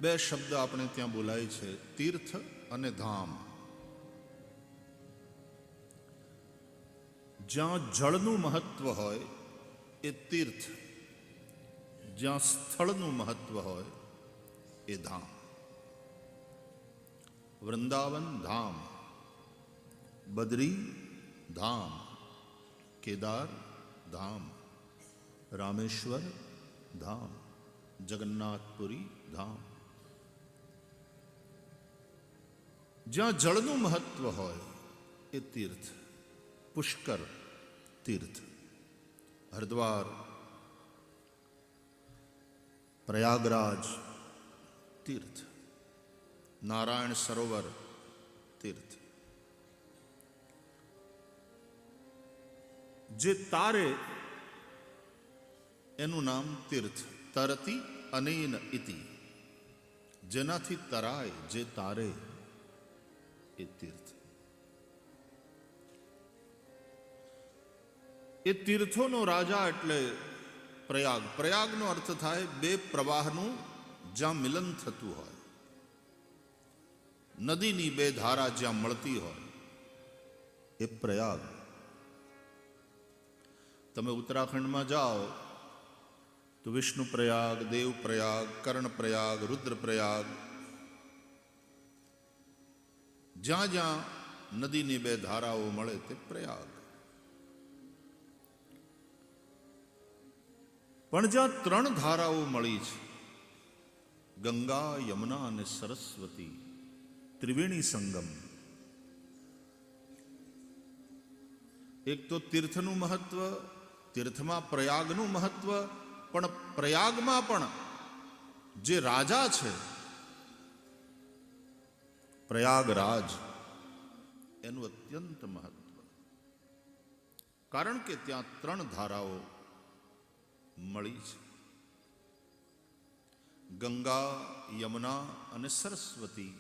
બે શબ્દ આપણે ત્યાં બોલાય છે, તીર્થ અને ધામ. જ્યાં જળનું મહત્વ હોય એ તીર્થ, જ્યાં સ્થળનું મહત્વ હોય એ ધામ. વૃંદાવન ધામ, બદ્રી ધામ, કેદાર ધામ, રામેશ્વર ધામ, જગન્નાથપુરી ધામ. જ્યાં જળનું મહત્વ હોય એ તીર્થ. પુષ્કર તીર્થ, હરિદ્વાર, પ્રયાગરાજ તીર્થ, નારાયણ સરોવર તીર્થ. જે તારે એનું નામ તીર્થ. તરતી અનેન ઇતિ, જેનાથી તરાય, જે તારે એ તીર્થ. એ તીર્થોનો રાજા એટલે પ્રયાગ. પ્રયાગનો અર્થ થાય બે પ્રવાહનું જ્યાં મિલન થતું હોય, નદીની બે ધારા જ્યાં મળતી હોય એ પ્રયાગ. તમે ઉત્તરાખંડમાં જાઓ તો વિષ્ણુ પ્રયાગ, દેવ પ્રયાગ, કર્ણ પ્રયાગ, રુદ્ર પ્રયાગ, જ્યાં જ્યાં નદીની બે ધારાઓ મળે તે પ્રયાગ. પણ જ્યાં ત્રણ ધારાઓ મળી છે, ગંગા, યમુના અને સરસ્વતી, ત્રિવેણી સંગમ. એક તો તીર્થનું મહત્વ, તીર્થમાં પ્રયાગનું મહત્વ, પણ પ્રયાગમાં પણ જે રાજા છે પ્રયાગરાજ, એનું અત્યંત મહત્વ. કારણ કે ત્યાં ત્રણ ધારાઓ મળી છે, ગંગા, યમુના અને સરસ્વતી.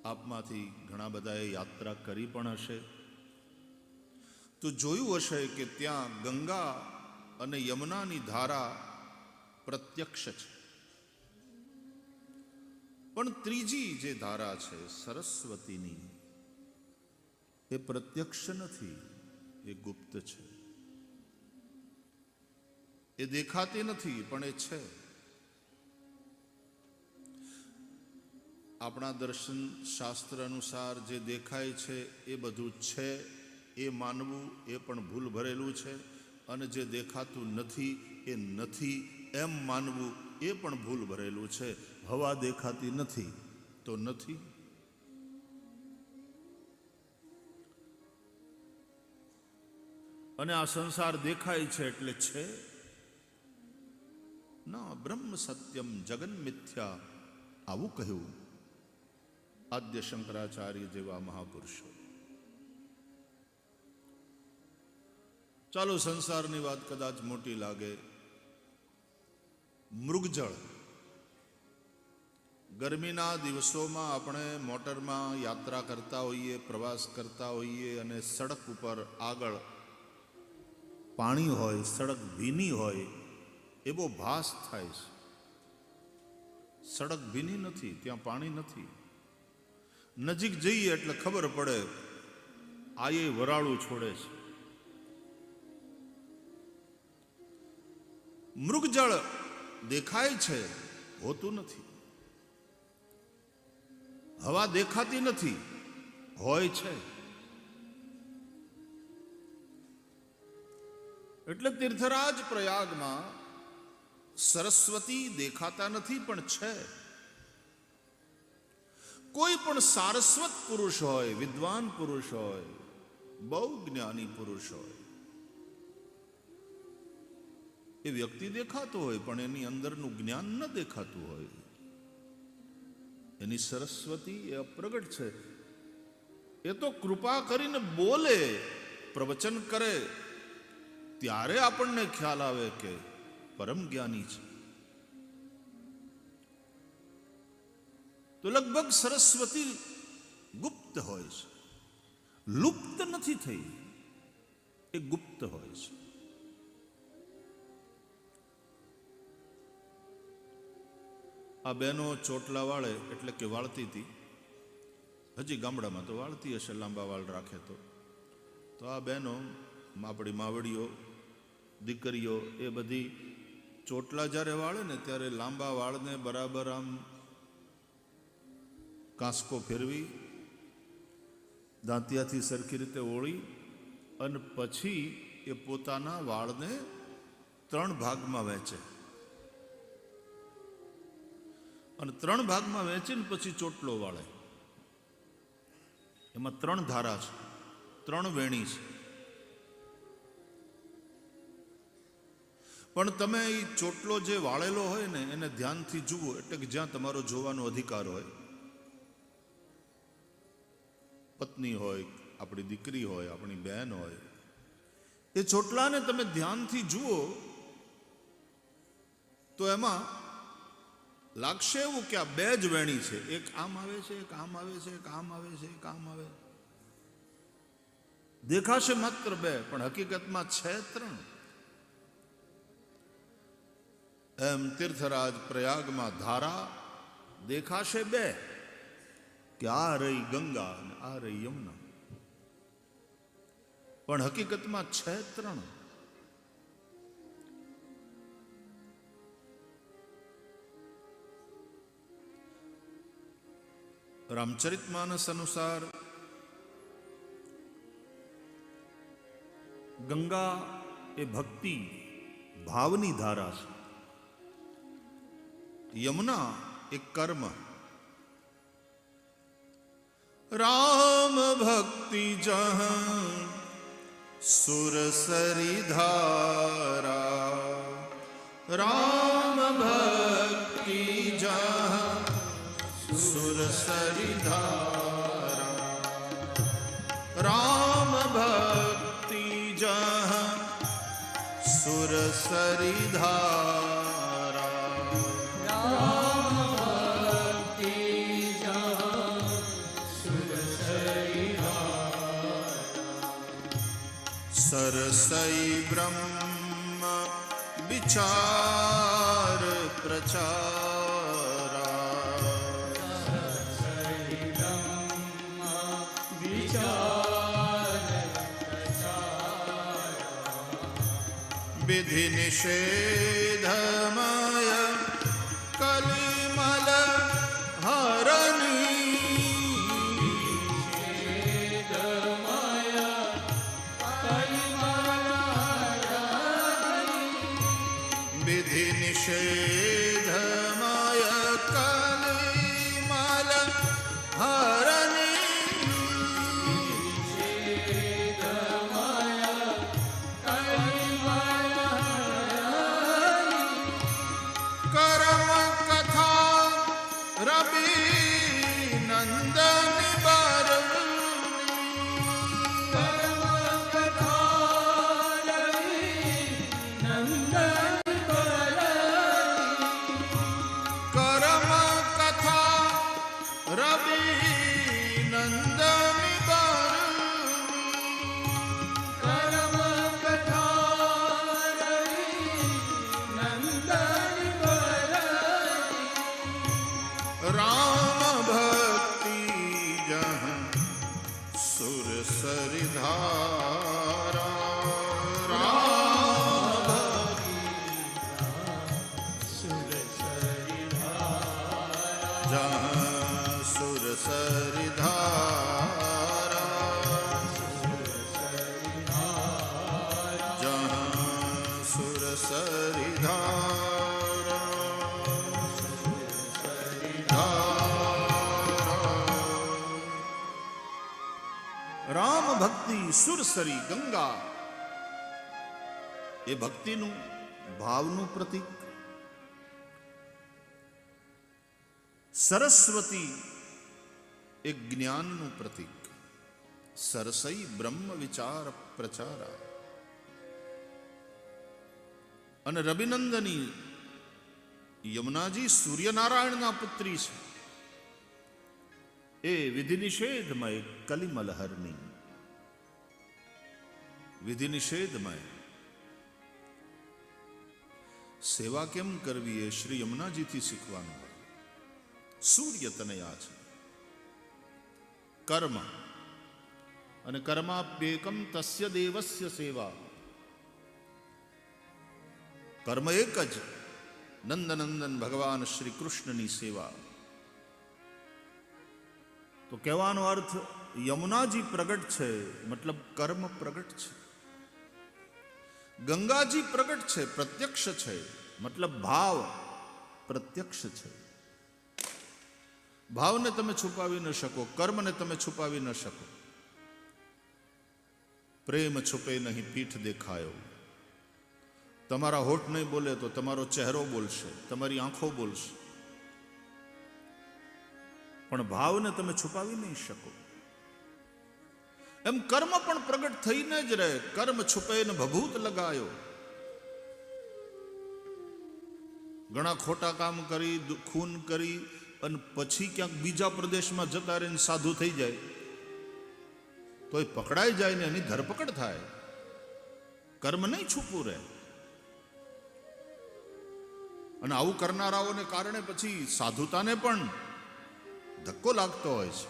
આપમાંથી ઘણા બધાએ યાત્રા કરી પણ હશે તો જોયું હશે કે ત્યાં ગંગા અને યમુનાની ધારા પ્રત્યક્ષ છે, પણ ત્રીજી જે ધારા છે સરસ્વતીની, એ પ્રત્યક્ષ નથી, એ ગુપ્ત છે. એ દેખાતી નથી પણ એ છે. આપણા દર્શન શાસ્ત્ર અનુસાર જે દેખાય છે એ બધું છે એ માનવું એ પણ ભૂલ ભરેલું છે, અને જે દેખાતું નથી એ નથી એમ માનવું એ પણ ભૂલ ભરેલું છે. હવા દેખાતી નથી તો નથી. અને આ સંસાર દેખાય છે એટલે છે ના. બ્રહ્મ સત્યમ જગન મિથ્યા, આવું કહ્યું આદ્ય શંકરાચાર્ય જેવા મહાપુરુષો. ચાલો, સંસારની વાત કદાચ મોટી લાગે. મૃગજળ. ગરમીના દિવસોમાં આપણે મોટરમાં યાત્રા કરતા હોઈએ, પ્રવાસ કરતા હોઈએ, અને સડક ઉપર આગળ પાણી હોય, સડક ભીની હોય એવો ભાસ થાય છે. સડક ભીની નથી, ત્યાં પાણી નથી. નજીક જઈએ એટલે ખબર પડે આ એ વરાળું છોડે છે. મૃગજળ દેખાય છે, હોતું નથી. હવા દેખાતી નથી, હોય છે. એટલે તીર્થરાજ પ્રયાગમાં સરસ્વતી દેખાતા નથી પણ છે. કોઈ પણ સારસ્વત પુરુષ હોય, વિદ્વાન પુરુષ હોય, બહુ જ્ઞાની પુરુષ હોય, એ વ્યક્તિ દેખાતો હોય પણ એની અંદરનું જ્ઞાન ન દેખાતું હોય. એની સરસ્વતી એ અપ્રગટ છે. એ તો કૃપા કરીને બોલે, પ્રવચન કરે, ત્યારે આપણને ખ્યાલ આવે કે પરમ જ્ઞાની છે. તો લગભગ સરસ્વતી ગુપ્ત હોય છે, લુપ્ત નથી થઈ, એ ગુપ્ત હોય છે. આ બહેનો ચોટલા વાળે એટલે કે વાળતી હતી, હજી ગામડામાં તો વાળતી હશે, લાંબા વાળ રાખે તો આ બહેનો આપણી માવડીઓ દીકરીઓ એ બધી ચોટલા જ્યારે વાળે ને ત્યારે લાંબા વાળને બરાબર આમ કાંસકો ફેરવી દાંતિયાથી સરખી રીતે ઓળી અને પછી એ પોતાના વાળને 3 ભાગમાં વહેંચે અને 3 ભાગમાં વહેંચીને પછી ચોટલો વાળે. એમાં 3 ધારા છે, 3 વેણી છે. પણ તમે એ ચોટલો જે વાળેલો હોય ને એને ધ્યાનથી જુઓ, એટલે કે જ્યાં તમારો જોવાનો અધિકાર હોય, પત્ની હોય, આપણી દીકરી હોય, આપણી બહેન હોય, એ ચોટલાને તમે ધ્યાનથી જુઓ તો એમાં લાગશે એવું કે આ 2 જ વેણી છે, એક આમ આવે છે, એક આમ આવે છે, એક આમ આવે છે, એક આમ આવે. દેખાશે માત્ર 2 પણ હકીકતમાં છે 3. એમ તીર્થરાજ પ્રયાગમાં ધારા દેખાશે 2 કે આ રહી ગંગા અને આ રહી યમુના, પણ હકીકતમાં છે 3. રામચરિતમાનસ અનુસાર ગંગા એ ભક્તિ ભાવની ધારા છે, યમુના એ કર્મ. રામ ભક્તિ જહાં સુરસરી ધારા, રામ ભક્તિ જહાં સુરસરી ધારા, રામ ભક્તિ જહાં સુરસરી ધારા, રામ ભક્તિ જહાં સુરસરી ધારા. સરસઈ બ્રહ્મ વિચાર પ્રચારા, વિધિ નિષેધમય કલિમલ હરની, વિધિ નિષેધમય કલિમલ હરની, કરમ કથા રવિ નંદની બરણી, કરમ કથા રવિ નંદની બરણી, કરમ કથા રવિ નંદની બરણી, કરમ કથા રવિ નંદની બરણી. રામ ભક્તિ જહાં સુરસરી ધારા, રામ ભક્તિ સુરસરી ધારા, જહાં સુરસરી ધારા, જહાં સુરસરી ધારા, રામ ભક્તિ સુરસરી ગંગા એ ભક્તિનું ભાવનું પ્રતીક, સરસ્વતી એ જ્ઞાનનું પ્રતીક, સરસઈ બ્રહ્મ વિચાર પ્રચારા. અને રવિનંદની યમુનાજી સૂર્યનારાયણના પુત્રી છે, એ વિધિ નિષેધમય કલિમલહરની, વિધિ નિષેધમય. સેવા કેમ કરવી એ શ્રી યમુનાજીથી શીખવાનું હોય. સૂર્ય તનયા છે. કર્મ અને કર્માપ્યેકમ તસ્ય દેવસ્ય સેવા. કર્મ એક જ, નંદનંદન ભગવાન શ્રી કૃષ્ણની સેવા. તો કહેવાનો અર્થ યમુનાજી પ્રગટ છે મતલબ કર્મ પ્રગટ છે. ગંગાજી પ્રગટ છે, પ્રત્યક્ષ છે મતલબ ભાવ પ્રત્યક્ષ છે. ભાવને તમે છુપાવી ન શકો, કર્મને તમે છુપાવી ન શકો. પ્રેમ છુપે નહીં પીઠ દેખાયો. તમારા હોઠ નહીં બોલે તો તમારો ચહેરો બોલશે, તમારી આંખો બોલશે, પણ ભાવને તમે છુપાવી નહીં શકો. એમ કર્મ પણ પ્રગટ થઈને જ રહે. કર્મ છુપે ને ભભૂત લગાયો. ઘણા ખોટા કામ કરી, ખૂન કરી અને પછી ક્યાંક બીજા પ્રદેશમાં જતા રહીને સાધુ થઈ જાય તો એ પકડાઈ જાય ને એની ધરપકડ થાય. કર્મ નહીં છુપવું રહે. અને આવું કરનારાઓને કારણે પછી સાધુતાને પણ ધક્કો લાગતો હોય છે.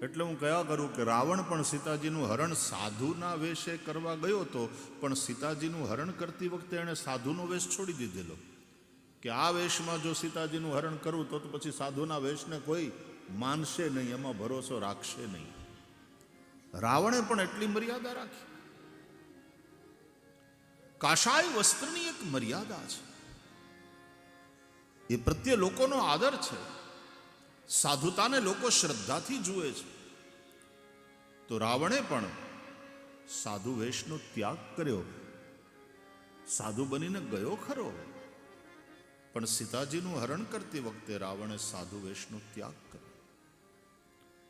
એટલે હું કયા કરું કે રાવણ પણ સીતાજીનું હરણ સાધુના વેશે કરવા ગયો હતો, પણ સીતાજીનું હરણ કરતી વખતે એણે સાધુનો વેશ છોડી દીધેલો કે આ વેશમાં જો સીતાજીનું હરણ કરું તો પછી સાધુના વેશને કોઈ માનશે નહીં, એમાં ભરોસો રાખશે નહીં. રાવણે પણ એટલી મર્યાદા રાખી. કાશાય વસ્ત્રની એક મર્યાદા છે, એ પ્રત્યે લોકોનો આદર છે. સાધુતાને લોકો શ્રદ્ધાથી જુએ છે. તો રાવણે પણ સાધુ વેશનો ત્યાગ કર્યો. સાધુ બનીને ગયો ખરો, પણ સીતાજીનું હરણ કરતી વખતે રાવણે સાધુ વેશનો ત્યાગ કર્યો.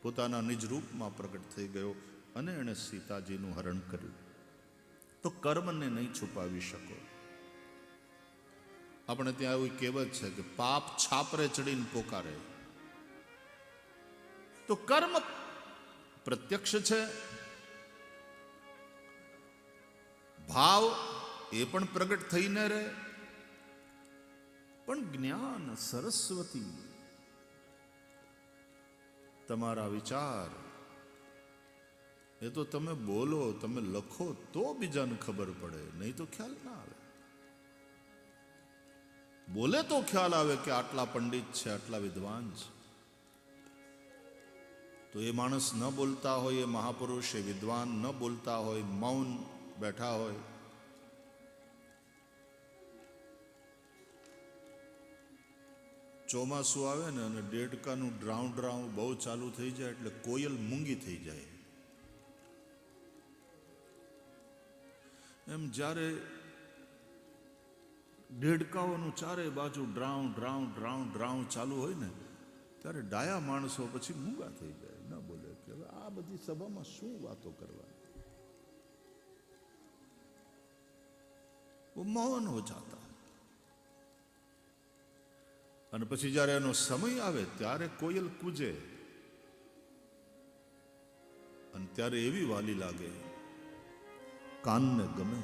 પોતાના નિજ રૂપમાં પ્રગટ થઈ ગયો અને એણે સીતાજીનું હરણ કર્યું. તો કર્મને નહીં છુપાવી શકો. આપણે ત્યાં એવું કહેવત છે કે પાપ છાપરે ચડીને પોકારે. તો કર્મ પ્રત્યક્ષ છે, ભાવ એ પણ પ્રગટ થઈને રહે. પણ જ્ઞાન સરસ્વતી, તમારા વિચાર એ તો તમે બોલો, તમે લખો તો બીજાને ખબર પડે, નહીં તો ખ્યાલ ના આવે. બોલે તો ખ્યાલ આવે કે આટલા પંડિત છે, આટલા વિદ્વાન છે. તો એ માણસ ન બોલતા હોય, એ મહાપુરુષ, એ વિદ્વાન ન બોલતા હોય, મૌન બેઠા હોય. ચોમાસું આવે ને અને દેડકાનું ડ્રાઉં ડ્રાઉં બહુ ચાલુ થઈ જાય એટલે કોયલ મૂંગી થઈ જાય. એમ જ્યારે દેડકાઓનું ચારે બાજુ ડ્રાઉં ડ્રાઉં ડ્રાઉં ડ્રાઉં ચાલુ હોય ને ત્યારે ડાયા માણસો પછી મૂંગા થઈ જાય, ન બોલે કે હવે આ બધી સભામાં શું વાતો કરવાની. वो मौन हो जाता. અને પછી જ્યારે એનો સમય આવે ત્યારે કોયલ કૂજે અને ત્યારે એવી વાલી લાગે, કાનને ગમે.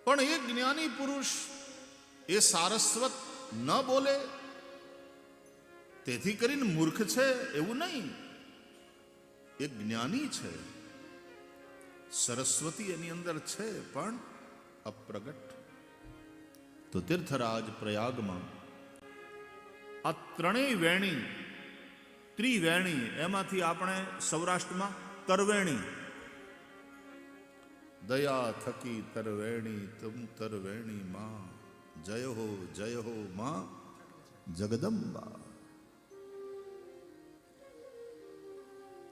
પણ એ જ્ઞાની પુરુષ એ સારસ્વત ન બોલે તેથી કરીને મૂર્ખ છે એવું નહીં. એ જ્ઞાની છે, સરસ્વતી એની અંદર છે પણ અપ્રગટ. તો તીર્થરાજ પ્રયાગમાં આ ત્રણેય વેણી, ત્રિવેણી, એમાંથી આપણે સૌરાષ્ટ્રમાં તરવેણી, દયા થકી તરવેણી તુમ તરવેણી માં, જય હો માં જગદંબા.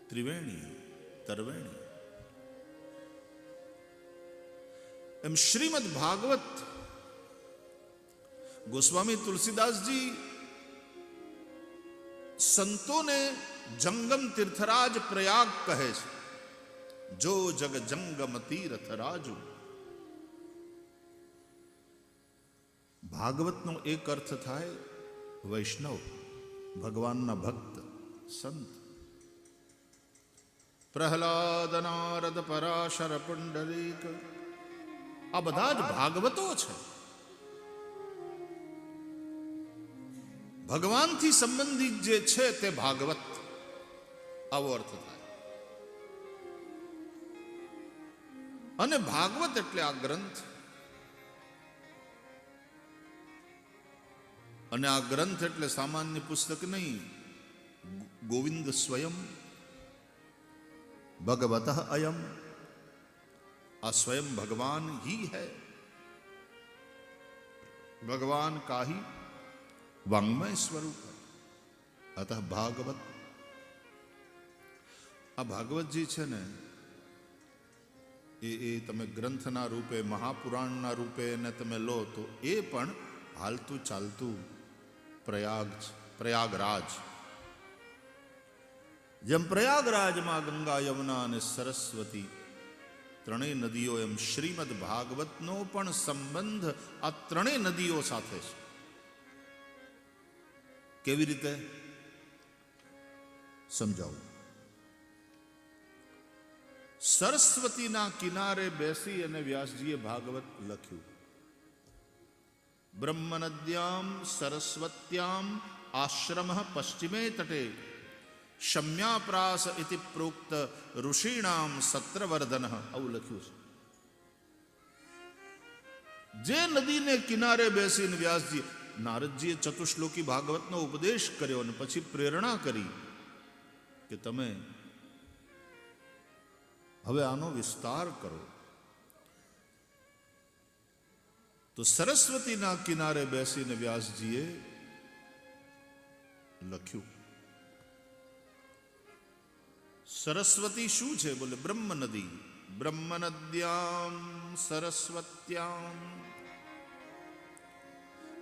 ત્રિવેણી તરવેણી. એમ શ્રીમદ ભાગવત ગોસ્વામી તુલસીદાસજી સંતોને જંગમ તીર્થરાજ પ્રયાગ કહે છે. જો જગ જંગમ તીર્થ રાજુ. ભાગવતનો એક અર્થ થાય વૈષ્ણવ, ભગવાનના ભક્ત, સંત. પ્રહલાદ, નારદ, પરાશર, પુંડરીક, આ બધા જ ભાગવતો છે. ભગવાનથી સંબંધિત જે છે તે ભાગવત, આવો અર્થ થાય. અને ભાગવત એટલે આ ગ્રંથ. અને આ ગ્રંથ એટલે સામાન્ય પુસ્તક નહીં. ગોવિંદ સ્વયં ભગવત અયમ, આ સ્વયં भगवान ही है. भगवान का ही वांग्मय स्वरूप है. अतः भागवत, આ ભાગવતજી છે ને એ તમે ગ્રંથના રૂપે, મહાપુરાણના રૂપે ને તમે લો તો એ પણ હાલતું ચાલતું પ્રયાગરાજ. જેમ પ્રયાગરાજમાં ગંગા, યમુના અને સરસ્વતી ત્રણેય નદીઓ, એમ શ્રીમદ ભાગવતનો પણ સંબંધ આ ત્રણેય નદીઓ સાથે છે. કેવી રીતે સમજાવું? સરસ્વતીના કિનારે બેસી અને વ્યાસજીએ ભાગવત લખ્યું. બ્રહ્મનદ્યામ સરસ્વત્યામ આશ્રમ પશ્ચિમે તટે શમ્યાપ્રાસ ઇતિ પ્રોક્ત ઋષિણામ સત્રવર્ધન, આવું લખ્યું છે. જે નદીને કિનારે બેસીને વ્યાસજી, નારદજીએ ચતુશ્લોકી ભાગવતનો ઉપદેશ કર્યો અને પછી પ્રેરણા કરી કે તમે હવે આનો વિસ્તાર કરો. તો સરસ્વતીના કિનારે બેસીને વ્યાસજીએ લખ્યું. સરસ્વતી શું છે? બોલે બ્રહ્મ નદી. બ્રહ્મ નદ્યામ સરસ્વત્યામ,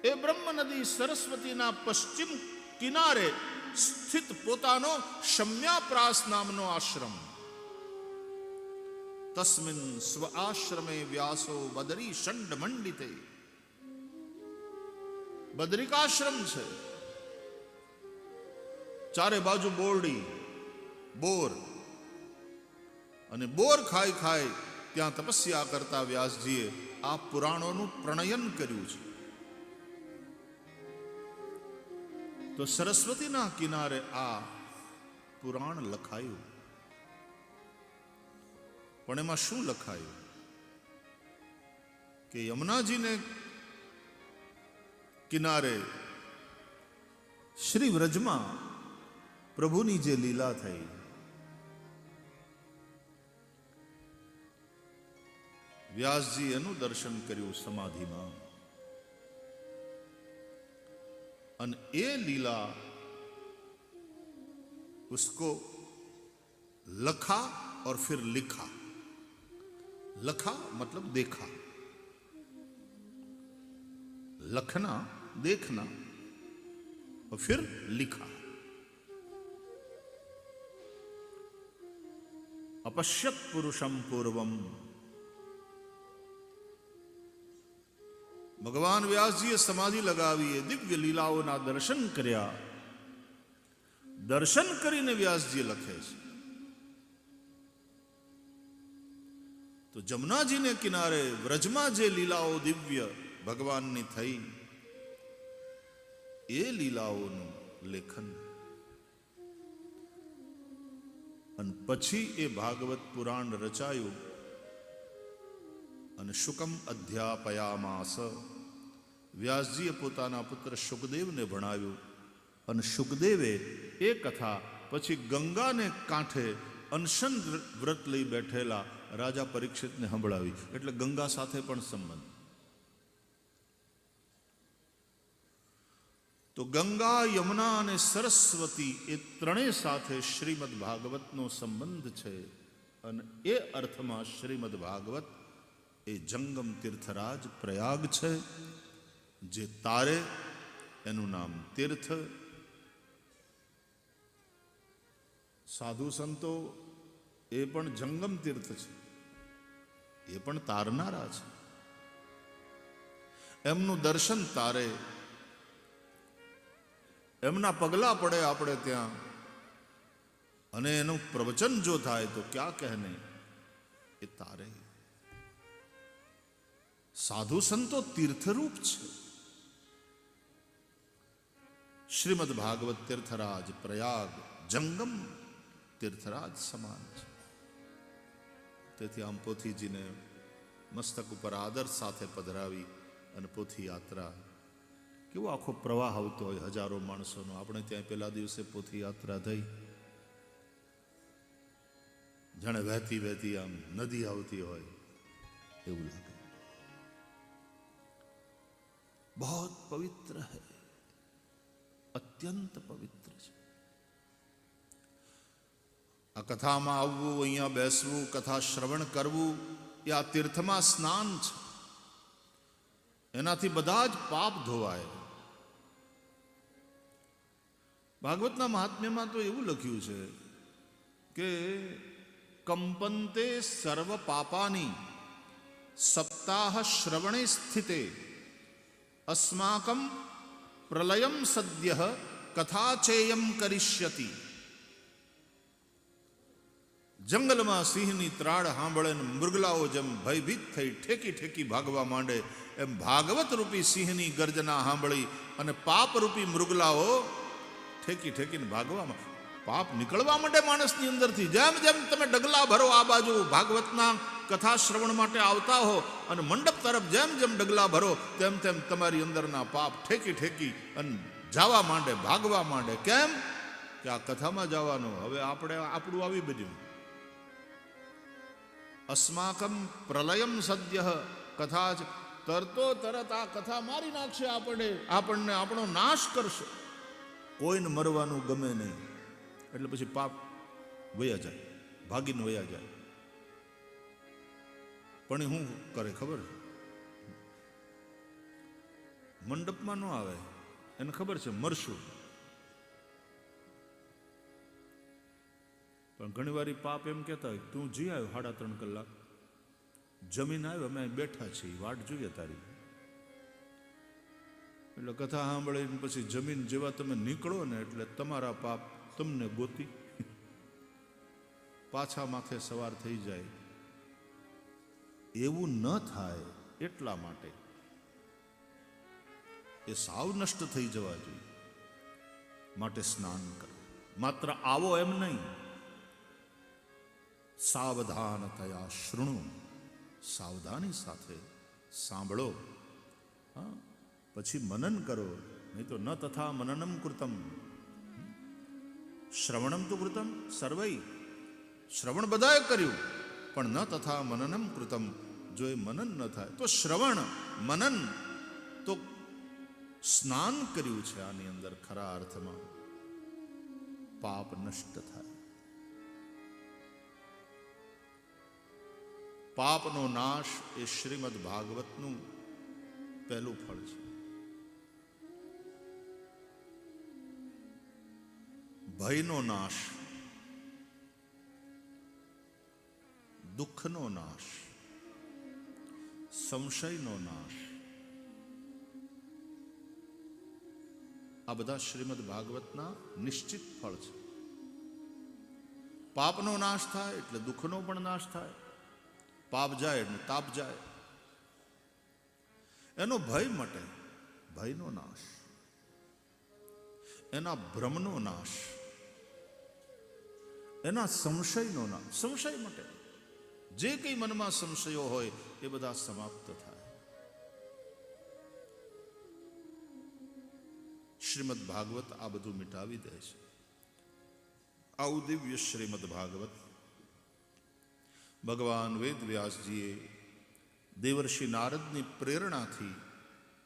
એ બ્રહ્મ નદી સરસ્વતીના પશ્ચિમ કિનારે સ્થિત પોતાનો શમ્યાપ્રાસ નામનો આશ્રમ. તસ્મિન સ્વ આશ્રમે વ્યાસો બદરી શંડ મંડિતે. બદરિકાશ્રમ છે, ચારે બાજુ બોરડી, બોર, અને બોર ખાઈ ખાઈ ત્યાં તપસ્યા કરતા વ્યાસજીએ આ પુરાણોનું પ્રણયન કર્યું છે. તો સરસ્વતીના કિનારે આ પુરાણ લખાયું. પણ એમાં શું લખાયું કે યમુનાજીને કિનારે શ્રી વ્રજમાં પ્રભુની જે લીલા થઈ, વ્યાસજી એનું દર્શન કર્યું સમાધિમાં. અને એ લીલા उसको लखा और फिर लिखा. लखा मतलब देखा, लखना देखना, और फिर लिखा. अपश्यत पुरुषम पूर्वम. ભગવાન વ્યાસજીએ સમાધિ લગાવી, દિવ્ય લીલાઓના દર્શન કર્યા. દર્શન કરીને વ્યાસજી લખે છે. તો જમુનાજીને કિનારે વ્રજમાં જે લીલાઓ દિવ્ય ભગવાનની થઈ, એ લીલાઓનું લેખન. અને પછી એ ભાગવત પુરાણ રચાયું અને શુકમ અધ્યાપયામાસ. વ્યાસજીએ પોતાના પુત્ર શુકદેવને ભણાવ્યું અને શુકદેવે એ કથા પછી ગંગાને કાંઠે અનશન વ્રત લઈ બેઠેલા રાજા પરીક્ષિતને સંભળાવી. એટલે ગંગા સાથે પણ સંબંધ. તો ગંગા, યમુના અને સરસ્વતી એ ત્રણેય સાથે શ્રીમદ ભાગવતનો સંબંધ છે. અને એ અર્થમાં શ્રીમદ ભાગવત એ જંગમ તીર્થરાજ પ્રયાગ છે. જે તારે એનું નામ તીર્થ. સાધુ સંતો એ પણ જંગમ તીર્થ છે, એ પણ તારનારા છે. એમનું દર્શન તારે, એમના પગલા પડે આપણે ત્યાં, અને એનું પ્રવચન જો થાય તો ક્યાં કહેને, એ તારે. સાધુ સંતો તીર્થરૂપ છે. શ્રીમદ ભાગવત તીર્થરાજ પ્રયાગ જંગમ તીર્થરાજ સમાન છે. તેથી આમ પોથીજીને મસ્તક ઉપર આદર સાથે પધરાવી અને પોથી યાત્રા, કેવો આખો પ્રવાહ આવતો હોય હજારો માણસોનો. આપણે ત્યાં પેલા દિવસે પોથી યાત્રા થઈ, જાણે વહેતી વહેતી આમ નદી આવતી હોય એવું લાગે. બહુત પવિત્ર હૈ, અત્યંત પવિત્ર છે. આ કથામાં આવવું, અહીંયા બેસવું, કથા શ્રવણ કરવું એ આ તીર્થમાં સ્નાન છે. એનાથી બધા જ પાપ ધોવાય. ભાગવતના મહાત્મ્યમાં તો એવું લખ્યું છે કે કંપંતે સર્વ પાપાની સપ્તાહ શ્રવણે સ્થિતે અસ્માકમ પ્રલયમ સદ્યઃ કથાચેયમ કરિષ્યતિ. જંગલમાં સિંહની ત્રાડ સાંભળે ને મૃગલાઓ જેમ ભયભીત થઈ ઠેકી ઠેકી ભાગવા માંડે, એમ ભાગવત રૂપી સિંહની ગર્જના સાંભળી અને પાપ રૂપી મૃગલાઓ ઠેકી ઠેકીને ભાગવામાં, પાપ નીકળવા માંડે માણસની અંદરથી. જેમ જેમ તમે ડગલા ભરો આ બાજુ ભાગવતના કથા શ્રવણ માટે આવતા હો અને મંડપ તરફ જેમ જેમ ડગલા ભરો તેમ તેમ તમારી અંદરના પાપ ઠેકી ઠેકી અને જવા માંડે, ભાગવા માંડે. કેમ કે આ કથામાં જવાનું. હવે આપણું આવી બધું અસ્માકમ પ્રલયમ સદ્યઃ કથા જ તરતો તરત આ કથા મારી નાખશે, આપણને આપણો નાશ કરશે. કોઈને મરવાનું ગમે નહીં એટલે પછી પાપ વયા જાય, ભાગીને વયા જાય. પણ એ શું કરે ખબર? મંડપમાં ન આવે, એને ખબર છે મરશું. પણ ઘણી વાર પાપ એમ કહેતા હોય, તું જી આવ્યો 3.5 કલાક, જમીન આવ્યો, અમે બેઠા છીએ, વાટ જોઈએ તારી. એટલે કથા સાંભળીને પછી જમીન જેવા તમે નીકળો ને એટલે તમારા પાપ તમને ગોતી પાછા માથે સવાર થઈ જાય. એવું ન થાય એટલા માટે એ સાવ નષ્ટ થઈ જવા જોઈએ. માટે સ્નાન કરો. માત્ર આવો એમ નહીં, સાવધાનતયા શૃણુ, સાવધાની સાથે સાંભળો. હા, પછી મનન કરો. નહીં તો ન તથા મનનમ કૃતમ, શ્રવણમ તો કૃતમ સર્વૈ, શ્રવણ બધાએ કર્યું પણ ન તથા મનનમ કૃતમ, જો એ મનન ન થાય તો શ્રવણ મનન તો સ્નાન કર્યું છે આની અંદર ખરા અર્થમાં, પાપ નષ્ટ થાય. પાપનો નાશ એ શ્રીમદ ભાગવતનું પહેલું ફળ છે. ભયનો નાશ, દુઃખનો નાશ, સંશયનો નાશ, આ બધા શ્રીમદ ભાગવતના નિશ્ચિત ફળ છે. પાપનો નાશ થાય એટલે દુઃખનો પણ નાશ થાય. પાપ જાય એટલે તાપ જાય. એનો ભય મટે, ભયનો નાશ. એના ભ્રમનો નાશ, એના સંશયનો નાશ, સંશય મટે. જે કંઈ મનમાં સંશયો હોય એ બધા સમાપ્ત થાય. શ્રીમદ ભાગવત આ બધું મિટાવી દે છે. આવું દિવ્ય શ્રીમદ ભાગવત ભગવાન વેદ વ્યાસજીએ દેવર્ષિ નારદની પ્રેરણાથી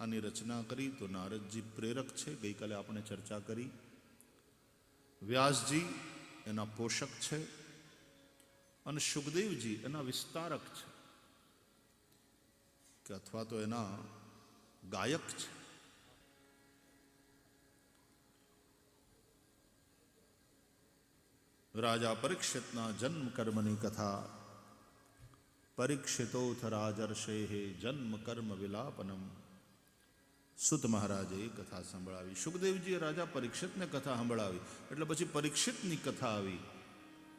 આની રચના કરી. તો નારદજી પ્રેરક છે, ગઈકાલે આપણે ચર્ચા કરી. વ્યાસજી એના પોષક છે અને સુખદેવજી એના વિસ્તારક છે, કે અથવા તો એના ગાયક છે. રાજા પરીક્ષિતના જન્મ કર્મની કથા. પરીક્ષિતોથ રાજર્ષે જન્મ કર્મ વિલાપનમ. સુત મહારાજે એ કથા સંભળાવી. સુખદેવજીએ રાજા પરીક્ષિતને કથા સંભળાવી એટલે પછી પરીક્ષિતની કથા આવી,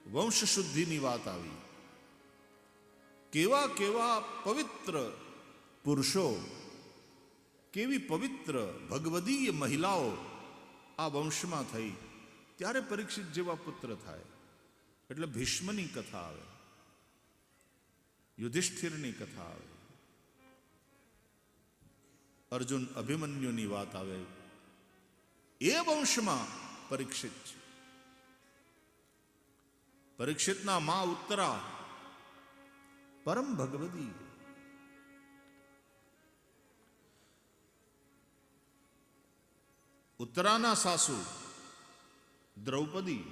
વંશ શુદ્ધિની વાત આવી. કેવા કેવા પવિત્ર પુરુષો, કેવી પવિત્ર ભગવદીય મહિલાઓ આ વંશમાં થઈ ત્યારે પરીક્ષિત જેવા પુત્ર થાય. એટલે ભીષ્મની કથા આવે, યુધિષ્ઠિરની કથા આવે, અર્જુન અભિમન્યુની વાત આવે. એ વંશમાં પરીક્ષિત છે. પરીક્ષિતના મા ઉત્તરા પરમ ભગવદી. ઉત્તરાના સાસુ દ્રૌપદી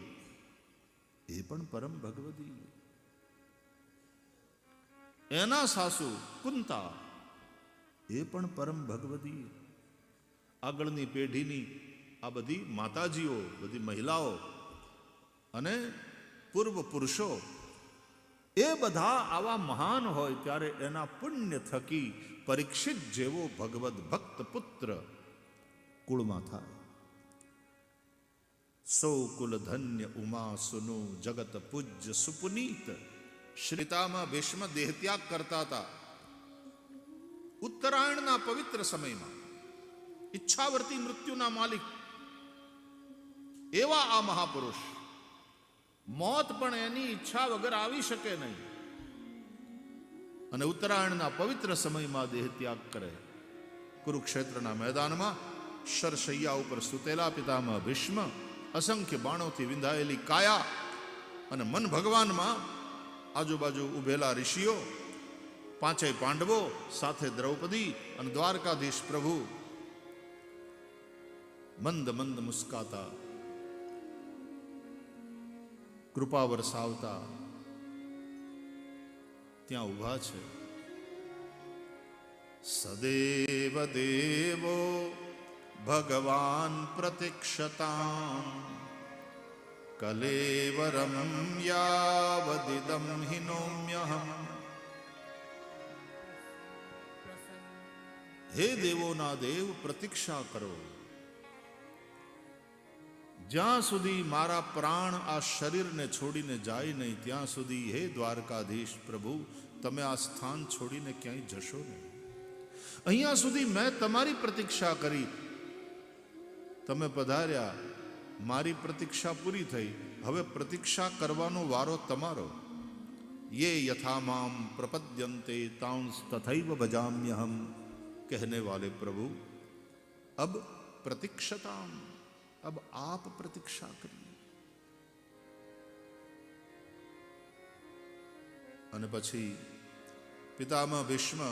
એ પણ પરમ ભગવદી. એના સાસુ કુંતા એ પણ પરમ ભગવદી. આગળની પેઢીની આ બધી માતાજીઓ, બધી મહિલાઓ અને પૂર્વ પુરુષો એ બધા આવા મહાન હોય ત્યારે એના પુણ્ય થકી પરીક્ષિત જેવો ભગવદ ભક્ત પુત્ર કુળમાં થાય. સૌ કુલ ધન્ય ઉમા સુનુ જગત પૂજ્ય સુપુનીત. શ્રીતામાં ભીષ્મ દેહત્યાગ કરતા હતા. ઉત્તરાયણના પવિત્ર સમયમાં ઈચ્છાવર્તી મૃત્યુના માલિક એવા આ મહાપુરુષ, મોત પણ એની ઈચ્છા વગર આવી શકે નહીં, અને ઉત્તરાયણના પવિત્ર સમયમાં દેહત્યાગ કરે. કુરુક્ષેત્રના મેદાનમાં શરશૈયા ઉપર સુતેલા પિતામહ ભીષ્મ, અસંખ્ય બાણોથી વિંધાયેલી કાયા અને મન ભગવાનમાં આજુબાજુ ઉભેલા ઋષિઓ, પાંચેય પાંડવો, સાથે દ્રૌપદી અને દ્વારકાધીશ પ્રભુ મંદ મંદ મુસ્કાતા, કૃપા વરસાવતા ત્યાં ઉભા છે. સદેવ દેવો ભગવાન પ્રતિક્ષતામ કલેવરમ યાવદિદમ હિનોમ્યહમ. હે દેવોના દેવ, પ્રતીક્ષા કરો. જ્યાં સુધી મારા પ્રાણ આ શરીરને છોડીને જાય નહીં ત્યાં સુધી હે દ્વારકાધીશ પ્રભુ, તમે આ સ્થાન છોડીને ક્યાંય જશો નહીં. અહીંયા સુધી મેં તમારી પ્રતીક્ષા કરી, તમે પધાર્યા, મારી પ્રતીક્ષા પૂરી થઈ, હવે પ્રતીક્ષા કરવાનો વારો તમારો. યે યથા મામ પ્રપદ્યન્તે તાંસ તથૈવ ભજામ્યહમ. कहने वाले प्रभु अब प्रतीक्षताम, अब आप प्रतीक्षा करिए. અને પછી પિતામહ ભીષ્મ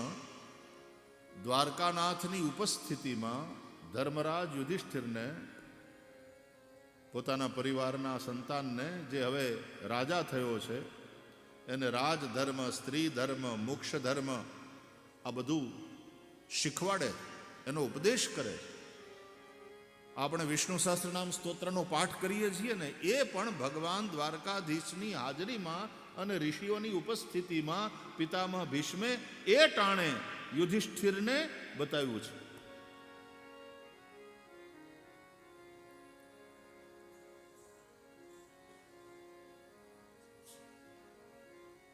દ્વારકાનાથની ઉપસ્થિતિમાં ધર્મરાજ યુધિષ્ઠિરને, પોતાના પરિવારના સંતાનને, જે હવે રાજા થયો છે, એને રાજધર્મ, સ્ત્રી ધર્મ, મોક્ષ ધર્મ આ બધું શીખવાડે, એનો ઉપદેશ કરે. આપણે વિષ્ણુ સહસ્ત્રનામ સ્તોત્રનો પાઠ કરીએ છીએ ને, એ પણ ભગવાન દ્વારકાધીશની હાજરીમાં અને ઋષિઓની ઉપસ્થિતિમાં પિતામહ ભીષ્મે એ ટાણે યુધિષ્ઠિરને બતાવ્યું છે.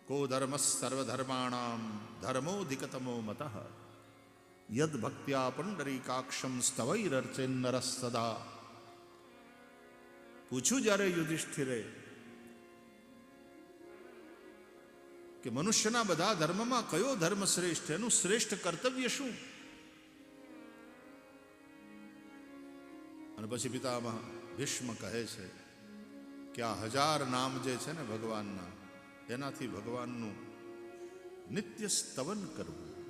કો ધર્મ સર્વધર્માણામ ધર્મોધિકતમો મતઃ યદ ભક્ત્યા પુંડરીકાક્ષમ સ્તવૈરર્ચેન્નર સદા. પૂછ્યું જ્યારે યુધિષ્ઠિરે કે મનુષ્યના બધા ધર્મમાં કયો ધર્મ શ્રેષ્ઠ, એનું શ્રેષ્ઠ કર્તવ્ય શું? અને પછી પિતામહ ભીષ્મ કહે છે કે આ 1000 નામ જે છે ને ભગવાનના, એનાથી ભગવાનનું નિત્ય સ્તવન કરવું.